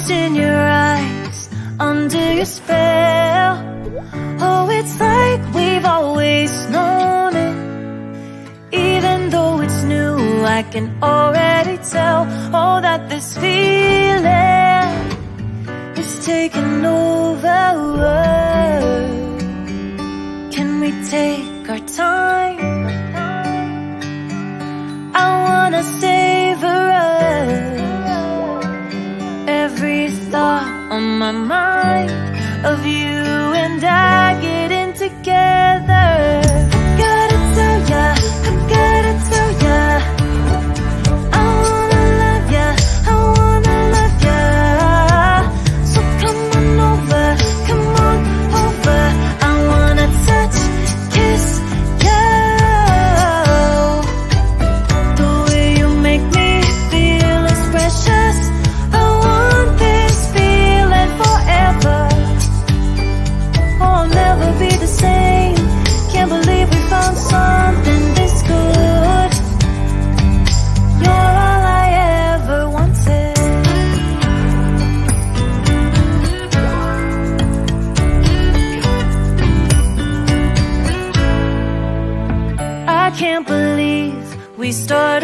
lost in your eyes, under your spell. Oh, it's like we've always known it. Even though it's new, I can already tell, oh, that this feeling is taking over. Can we take our time? I wanna savor us. Every thought on my mind of you and I getting together. Gotta tell ya, I gotta tell ya, I wanna love ya, I wanna love ya. So come on over, come on over. I wanna touch, kiss you. The way you make me feel is precious. I want this feeling forever. Oh, I'll never be the same. Can't believe we found something this good. You're all I ever wanted. I can't believe we started